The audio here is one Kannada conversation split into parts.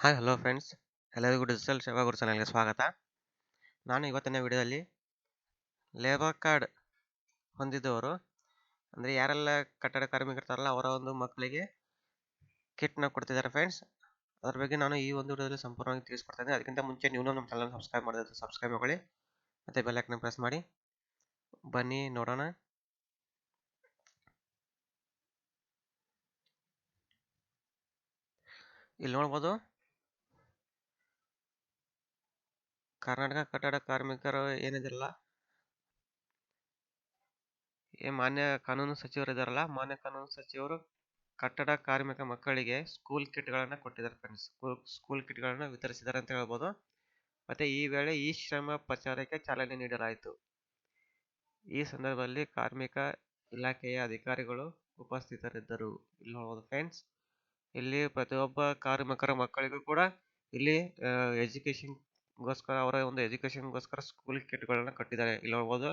ಹಾಯ್ ಹಲೋ ಫ್ರೆಂಡ್ಸ್, ಎಲ್ಲರಿಗೂ ಡಿಜಿಟಲ್ ಸೇವಾ ಗುರು ಚಾನಲ್ಗೆ ಸ್ವಾಗತ. ನಾನು ಇವತ್ತಿನ ವಿಡಿಯೋದಲ್ಲಿ ಲೇಬರ್ ಕಾರ್ಡ್ ಹೊಂದಿದ್ದವರು ಅಂದರೆ ಯಾರೆಲ್ಲ ಕಟ್ಟಡ ಕಾರ್ಮಿಕರಿರ್ತಾರಲ್ಲ ಅವರ ಒಂದು ಮಕ್ಕಳಿಗೆ ಕಿಟ್ನ ಕೊಡ್ತಿದ್ದಾರೆ ಫ್ರೆಂಡ್ಸ್. ಅದ್ರ ಬಗ್ಗೆ ನಾನು ಈ ಒಂದು ವಿಡಿಯೋದಲ್ಲಿ ಸಂಪೂರ್ಣವಾಗಿ ತಿಳಿಸ್ಕೊಡ್ತೇನೆ. ಅದಕ್ಕಿಂತ ಮುಂಚೆ ನೀವು ನಮ್ಮ ಚಾನಲ್ ಸಬ್ಸ್ಕ್ರೈಬ್ ಮಾಡಿದ್ರೆ ಸಬ್ಸ್ಕ್ರೈಬ್ ಮಾಡಿ ಮತ್ತು ಬೆಲ್ ಐಕನ್ ಪ್ರೆಸ್ ಮಾಡಿ. ಬನ್ನಿ ನೋಡೋಣ. ಇಲ್ಲಿ ನೋಡ್ಬೋದು, ಕರ್ನಾಟಕ ಕಟ್ಟಡ ಕಾರ್ಮಿಕರು ಏನಿದಿರಲ್ಲ, ಮಾನ್ಯ ಕಾನೂನು ಸಚಿವರು ಇದಾರಲ್ಲ, ಮಾನ್ಯ ಕಾನೂನು ಸಚಿವರು ಕಟ್ಟಡ ಕಾರ್ಮಿಕ ಮಕ್ಕಳಿಗೆ ಸ್ಕೂಲ್ ಕಿಟ್ಗಳನ್ನು ಕೊಟ್ಟಿದ್ದಾರೆ ಫ್ರೆಂಡ್ಸ್. ಸ್ಕೂಲ್ ಕಿಟ್ಗಳನ್ನು ವಿತರಿಸಿದ್ದಾರೆ ಅಂತ ಹೇಳ್ಬೋದು. ಮತ್ತೆ ಈ ವೇಳೆ ಈ ಶ್ರಮ ಪ್ರಚಾರಕ್ಕೆ ಚಾಲನೆ ನೀಡಲಾಯಿತು. ಈ ಸಂದರ್ಭದಲ್ಲಿ ಕಾರ್ಮಿಕ ಇಲಾಖೆಯ ಅಧಿಕಾರಿಗಳು ಉಪಸ್ಥಿತರಿದ್ದರು. ಇಲ್ಲಿ ನೋಡಬಹುದು ಫ್ರೆಂಡ್ಸ್, ಇಲ್ಲಿ ಪ್ರತಿಯೊಬ್ಬ ಕಾರ್ಮಿಕರ ಮಕ್ಕಳಿಗೂ ಕೂಡ ಇಲ್ಲಿ ಎಜುಕೇಶನ್ಗೋಸ್ಕರ ಅವರ ಒಂದು ಎಜುಕೇಶನ್ಗೋಸ್ಕರ ಸ್ಕೂಲ್ ಕಿಟ್ಗಳನ್ನು ಕಟ್ಟಿದ್ದಾರೆ. ಇಲ್ಲಿ ನೋಡ್ಬೋದು,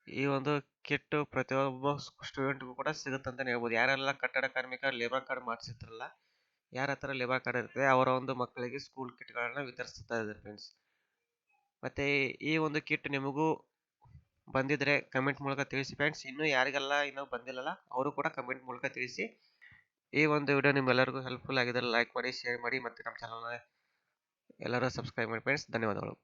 ಈ ಒಂದು ಕಿಟ್ ಪ್ರತಿಯೊಬ್ಬ ಸ್ಟೂಡೆಂಟ್ಗೂ ಕೂಡ ಸಿಗುತ್ತಂತಾನೆ ಹೇಳ್ಬೋದು. ಯಾರೆಲ್ಲ ಕಟ್ಟಡ ಕಾರ್ಮಿಕ ಲೇಬರ್ ಕಾರ್ಡ್ ಮಾಡಿಸಿರ್ತಾರಲ್ಲ, ಯಾರ ಹತ್ರ ಲೇಬರ್ ಕಾರ್ಡ್ ಇರ್ತದೆ ಅವರ ಒಂದು ಮಕ್ಕಳಿಗೆ ಸ್ಕೂಲ್ ಕಿಟ್ಗಳನ್ನ ವಿತರಿಸ್ತಾ ಇದ್ದಾರೆ ಫ್ರೆಂಡ್ಸ್. ಮತ್ತೆ ಈ ಒಂದು ಕಿಟ್ ನಿಮಗೂ ಬಂದಿದ್ರೆ ಕಮೆಂಟ್ ಮೂಲಕ ತಿಳಿಸಿ ಫ್ರೆಂಡ್ಸ್. ಇನ್ನೂ ಯಾರಿಗೆಲ್ಲ ಇನ್ನೂ ಬಂದಿಲ್ಲಲ್ಲ ಅವರು ಕೂಡ ಕಮೆಂಟ್ ಮೂಲಕ ತಿಳಿಸಿ. ಈ ಒಂದು ವಿಡಿಯೋ ನಿಮ್ಮೆಲ್ಲರಿಗೂ ಹೆಲ್ಪ್ಫುಲ್ ಆಗಿದ್ರೆ ಲೈಕ್ ಮಾಡಿ, ಶೇರ್ ಮಾಡಿ, ಮತ್ತೆ ನಮ್ಮ ಚಾನಲ್ನ ಎಲ್ಲರೂ ಸಬ್ಸ್ಕ್ರೈಬ್ ಮಾಡಿ ಫ್ರೆಂಡ್ಸ್. ಧನ್ಯವಾದಗಳು.